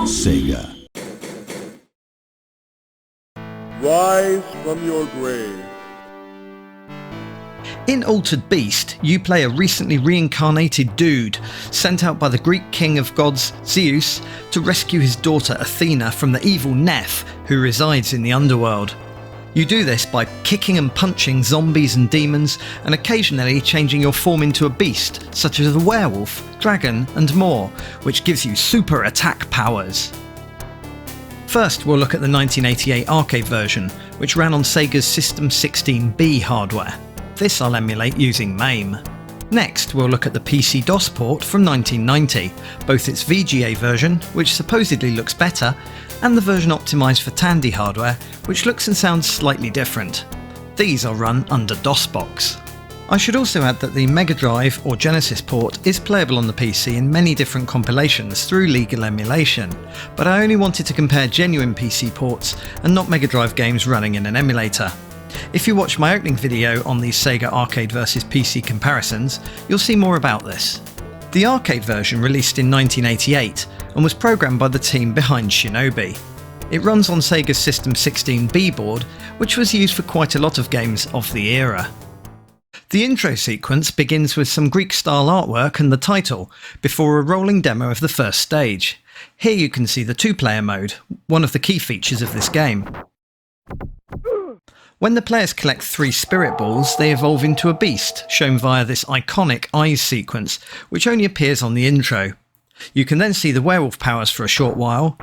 Sega. Rise from your grave. In Altered Beast, you play a recently reincarnated dude sent out by the Greek king of gods Zeus to rescue his daughter Athena from the evil Neph who resides in the underworld. You do this by kicking and punching zombies and demons, and occasionally changing your form into a beast such as a werewolf, dragon and more, which gives you super attack powers. First, we'll look at the 1988 arcade version, which ran on Sega's System 16B hardware. This I'll emulate using MAME. Next, we'll look at the PC-DOS port from 1990, both its VGA version, which supposedly looks better, and the version optimised for Tandy hardware, which looks and sounds slightly different. These are run under DOSBox. I should also add that the Mega Drive or Genesis port is playable on the PC in many different compilations through legal emulation, but I only wanted to compare genuine PC ports and not Mega Drive games running in an emulator. If you watch my opening video on these Sega arcade vs PC comparisons, you'll see more about this. The arcade version released in 1988 and was programmed by the team behind Shinobi. It runs on Sega's System 16B board, which was used for quite a lot of games of the era. The intro sequence begins with some Greek-style artwork and the title, before a rolling demo of the first stage. Here you can see the two-player mode, one of the key features of this game. When the players collect 3 spirit balls, they evolve into a beast, shown via this iconic eyes sequence, which only appears on the intro. You can then see the werewolf powers for a short while,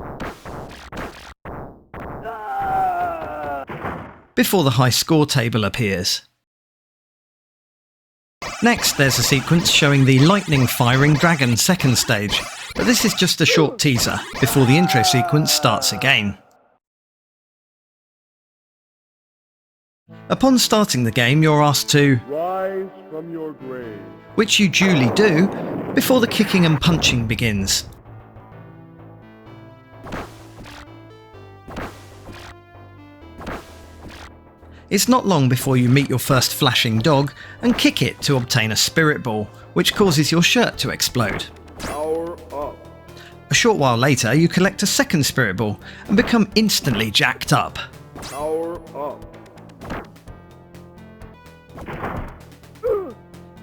before the high score table appears. Next, there's a sequence showing the lightning-firing dragon second stage, but this is just a short teaser, before the intro sequence starts again. Upon starting the game, you're asked to Rise from your grave. which you duly do, before the kicking and punching begins. It's not long before you meet your first flashing dog and kick it to obtain a spirit ball, which causes your shirt to explode. Power up. A short while later, you collect a second spirit ball and become instantly jacked up. Power up.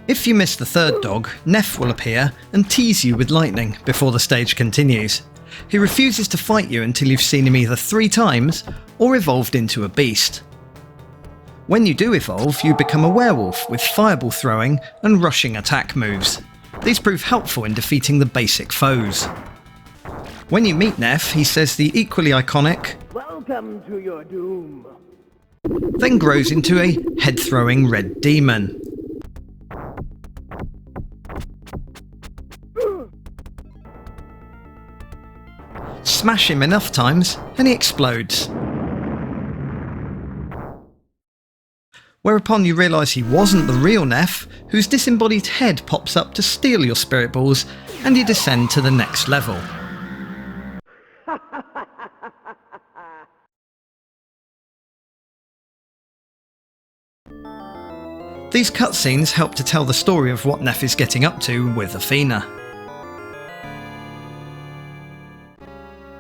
If you miss the third dog, Neph will appear and tease you with lightning before the stage continues. He refuses to fight you until you've seen him either 3 times or evolved into a beast. When you do evolve, you become a werewolf with fireball throwing and rushing attack moves. These prove helpful in defeating the basic foes. When you meet Neph, he says the equally iconic Welcome to your doom. then grows into a head-throwing red demon. Smash him enough times and he explodes. Whereupon you realise he wasn't the real Neph, whose disembodied head pops up to steal your spirit balls, and you descend to the next level. These cutscenes help to tell the story of what Neph is getting up to with Athena.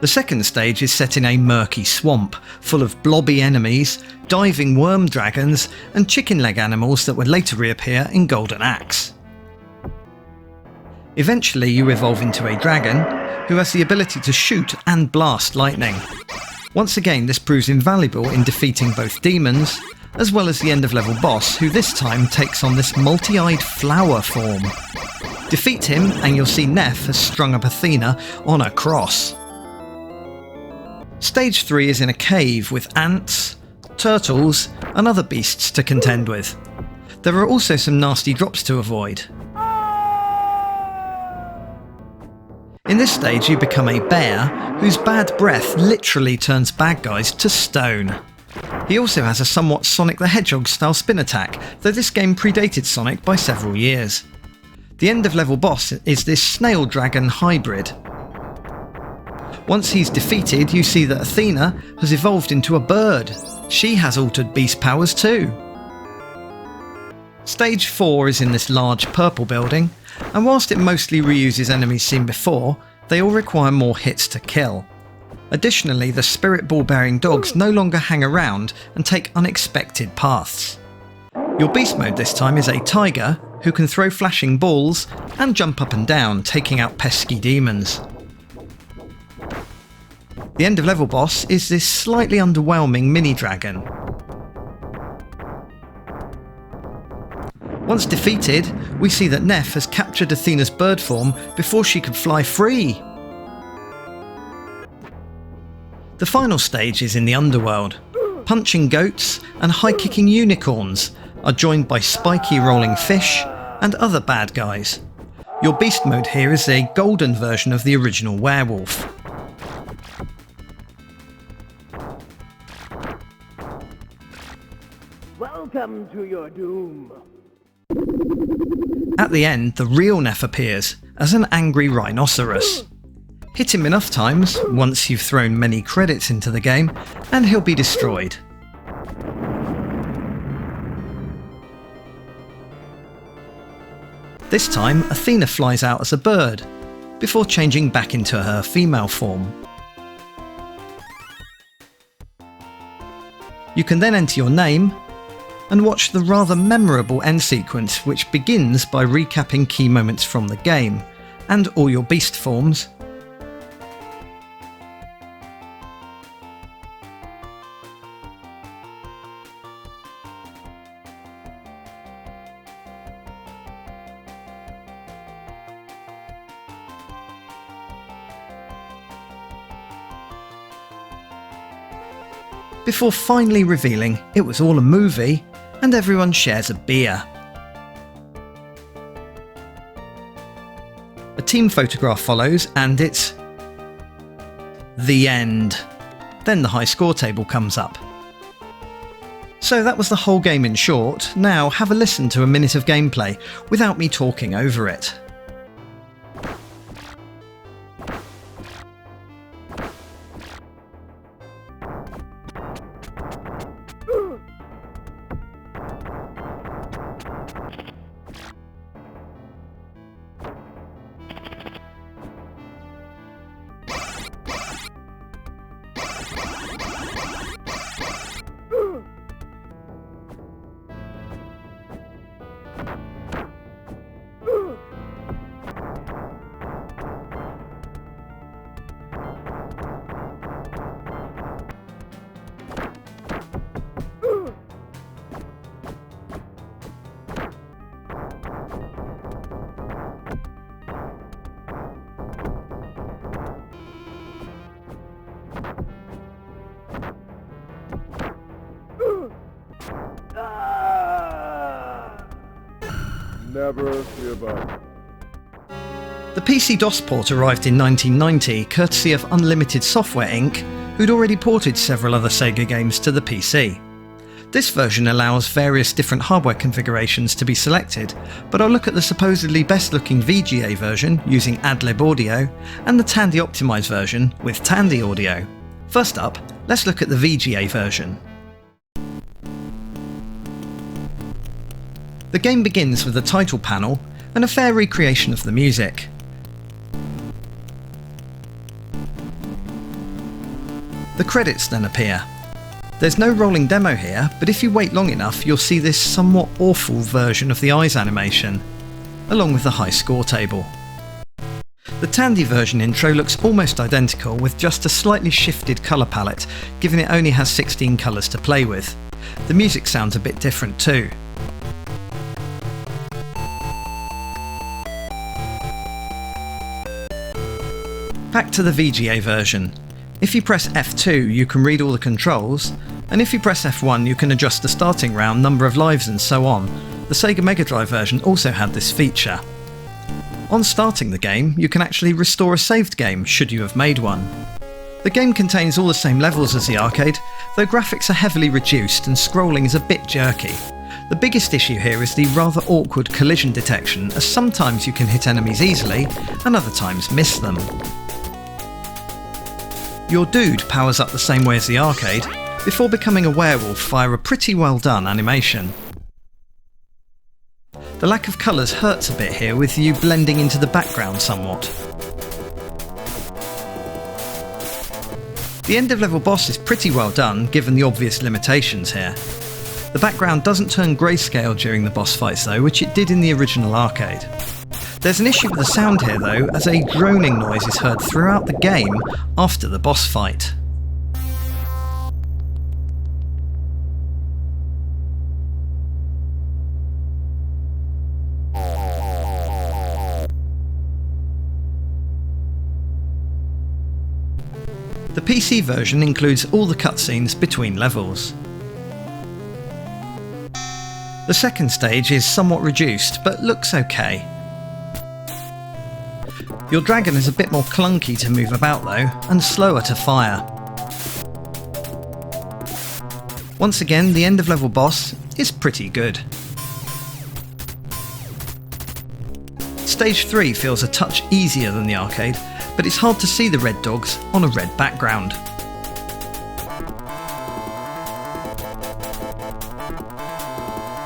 The second stage is set in a murky swamp, full of blobby enemies, diving worm dragons, and chicken leg animals that would later reappear in Golden Axe. Eventually you evolve into a dragon, who has the ability to shoot and blast lightning. Once again, this proves invaluable in defeating both demons, as well as the end-of-level boss, who this time takes on this multi-eyed flower form. Defeat him and you'll see Neph has strung up Athena on a cross. Stage 3 is in a cave with ants, turtles and other beasts to contend with. There are also some nasty drops to avoid. In this stage you become a bear whose bad breath literally turns bad guys to stone. He also has a somewhat Sonic the Hedgehog style spin attack, though this game predated Sonic by several years. The end of level boss is this snail dragon hybrid. Once he's defeated, you see that Athena has evolved into a bird. She has altered beast powers too. Stage 4 is in this large purple building, and whilst it mostly reuses enemies seen before, they all require more hits to kill. Additionally, the spirit ball-bearing dogs no longer hang around and take unexpected paths. Your beast mode this time is a tiger who can throw flashing balls and jump up and down, taking out pesky demons. The end of level boss is this slightly underwhelming mini-dragon. Once defeated, we see that Neff has captured Athena's bird form before she could fly free. The final stage is in the underworld. Punching goats and high-kicking unicorns are joined by spiky rolling fish and other bad guys. Your beast mode here is a golden version of the original werewolf. Welcome to your doom. At the end, the real Neff appears as an angry rhinoceros. Hit him enough times, once you've thrown many credits into the game, and he'll be destroyed. This time, Athena flies out as a bird, before changing back into her female form. You can then enter your name, and watch the rather memorable end sequence, which begins by recapping key moments from the game, and all your beast forms. Before finally revealing it was all a movie and everyone shares a beer. A team photograph follows and it's the end. Then the high score table comes up. So that was the whole game in short. Now have a listen to a minute of gameplay without me talking over it. Never give up. The PC-DOS port arrived in 1990, courtesy of Unlimited Software Inc., who'd already ported several other Sega games to the PC. This version allows various different hardware configurations to be selected, but I'll look at the supposedly best-looking VGA version using ad-lib audio, and the Tandy optimized version with Tandy audio. First up, let's look at the VGA version. The game begins with the title panel and a fair recreation of the music. The credits then appear. There's no rolling demo here, but if you wait long enough you'll see this somewhat awful version of the eyes animation, along with the high score table. The Tandy version intro looks almost identical with just a slightly shifted colour palette, given it only has 16 colours to play with. The music sounds a bit different too. Back to the VGA version. If you press F2 you can read all the controls, and if you press F1 you can adjust the starting round, number of lives and so on. The Sega Mega Drive version also had this feature. On starting the game you can actually restore a saved game should you have made one. The game contains all the same levels as the arcade, though graphics are heavily reduced and scrolling is a bit jerky. The biggest issue here is the rather awkward collision detection, as sometimes you can hit enemies easily and other times miss them. Your dude powers up the same way as the arcade, before becoming a werewolf via a pretty well done animation. The lack of colours hurts a bit here, with you blending into the background somewhat. The end of level boss is pretty well done given the obvious limitations here. The background doesn't turn grayscale during the boss fights though, which it did in the original arcade. There's an issue with the sound here though, as a droning noise is heard throughout the game after the boss fight. The PC version includes all the cutscenes between levels. The second stage is somewhat reduced, but looks okay. Your dragon is a bit more clunky to move about though, and slower to fire. Once again, the end of level boss is pretty good. Stage 3 feels a touch easier than the arcade, but it's hard to see the red dogs on a red background.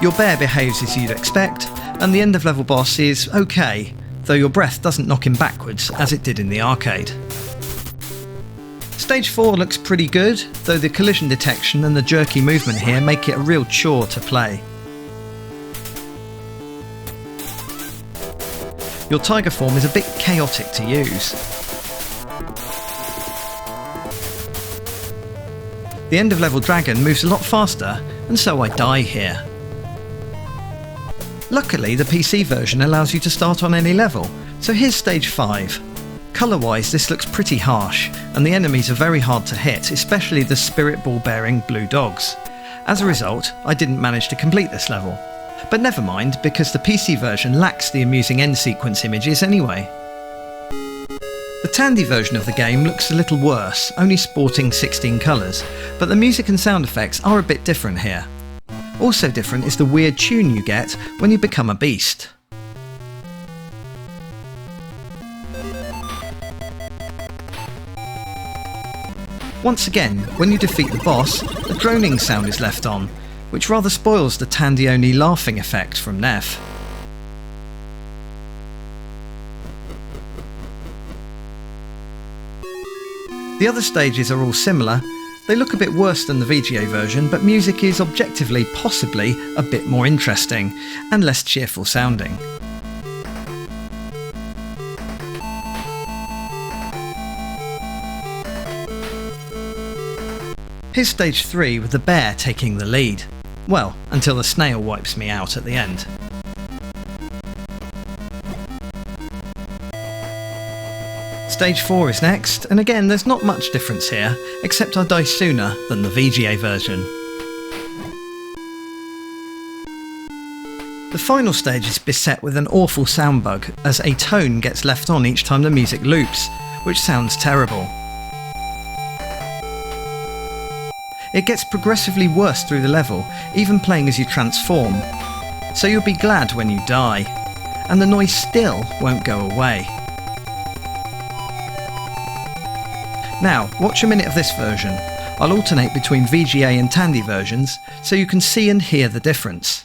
Your bear behaves as you'd expect, and the end of level boss is okay, though your breath doesn't knock him backwards as it did in the arcade. Stage 4 looks pretty good, though the collision detection and the jerky movement here make it a real chore to play. Your tiger form is a bit chaotic to use. The end of level dragon moves a lot faster, and so I die here. Luckily, the PC version allows you to start on any level, so here's stage 5. Colour-wise, this looks pretty harsh, and the enemies are very hard to hit, especially the spirit ball-bearing blue dogs. As a result, I didn't manage to complete this level. But never mind, because the PC version lacks the amusing end sequence images anyway. The Tandy version of the game looks a little worse, only sporting 16 colours, but the music and sound effects are a bit different here. Also different is the weird tune you get when you become a beast. Once again, when you defeat the boss, a droning sound is left on, which rather spoils the Tandy-only laughing effect from Neff. The other stages are all similar. They look a bit worse than the VGA version, but music is objectively, possibly, a bit more interesting, and less cheerful sounding. Here's stage 3 with the bear taking the lead. Well, until the snail wipes me out at the end. Stage 4 is next, and again there's not much difference here, except I die sooner than the VGA version. The final stage is beset with an awful sound bug, as a tone gets left on each time the music loops, which sounds terrible. It gets progressively worse through the level, even playing as you transform, so you'll be glad when you die, and the noise still won't go away. Now, watch a minute of this version. I'll alternate between VGA and Tandy versions, so you can see and hear the difference.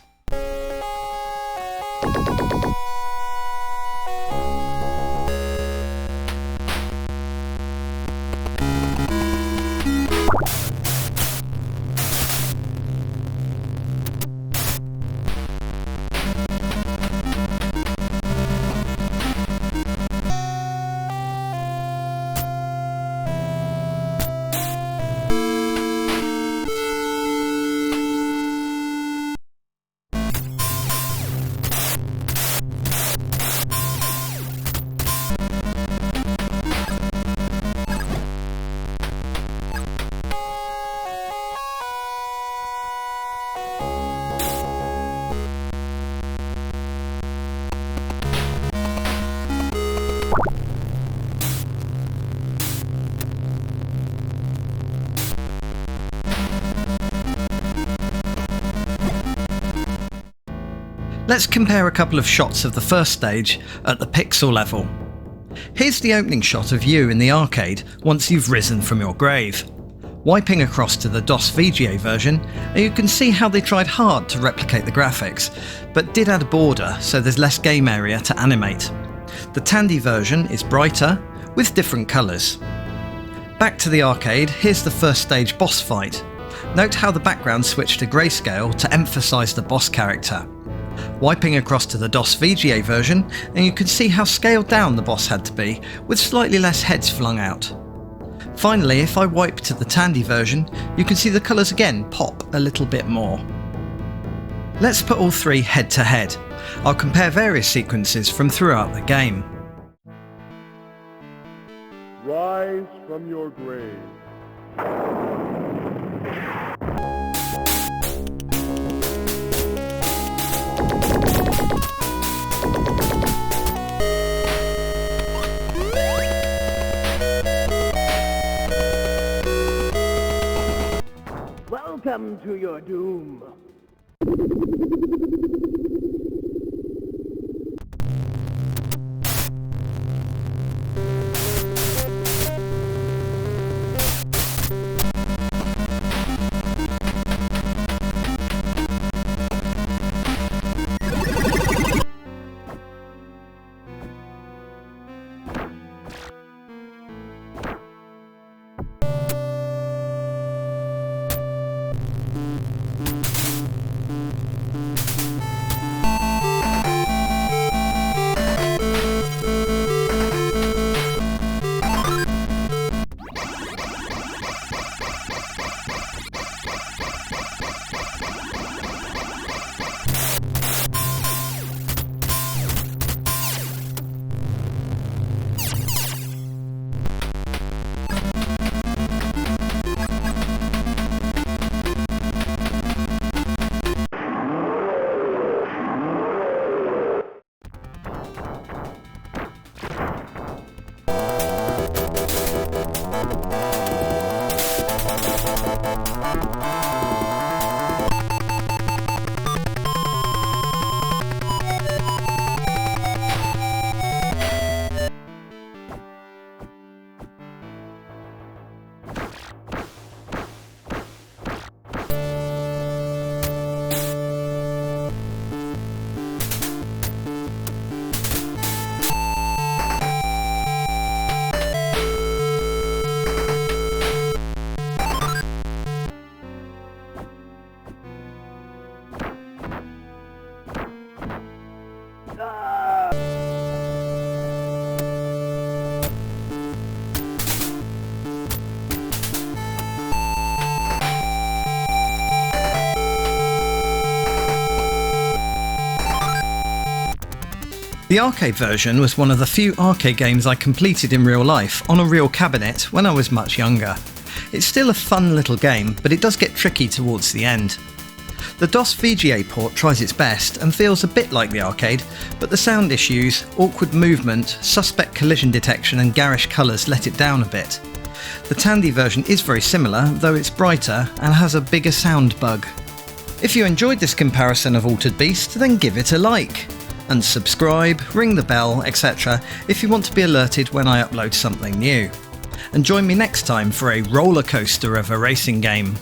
Let's compare a couple of shots of the first stage at the pixel level. Here's the opening shot of you in the arcade once you've risen from your grave. Wiping across to the DOS VGA version, and you can see how they tried hard to replicate the graphics, but did add a border so there's less game area to animate. The Tandy version is brighter, with different colours. Back to the arcade, here's the first stage boss fight. Note how the background switched to grayscale to emphasise the boss character. Wiping across to the DOS VGA version, and you can see how scaled down the boss had to be, with slightly less heads flung out. Finally, if I wipe to the Tandy version, you can see the colours again pop a little bit more. Let's put all three head to head. I'll compare various sequences from throughout the game. Rise from your grave. Welcome to your doom. The arcade version was one of the few arcade games I completed in real life on a real cabinet when I was much younger. It's still a fun little game, but it does get tricky towards the end. The DOS VGA port tries its best and feels a bit like the arcade, but the sound issues, awkward movement, suspect collision detection and garish colours let it down a bit. The Tandy version is very similar, though it's brighter and has a bigger sound bug. If you enjoyed this comparison of Altered Beast, then give it a like. And subscribe, ring the bell, etc. if you want to be alerted when I upload something new. And join me next time for a roller coaster of a racing game.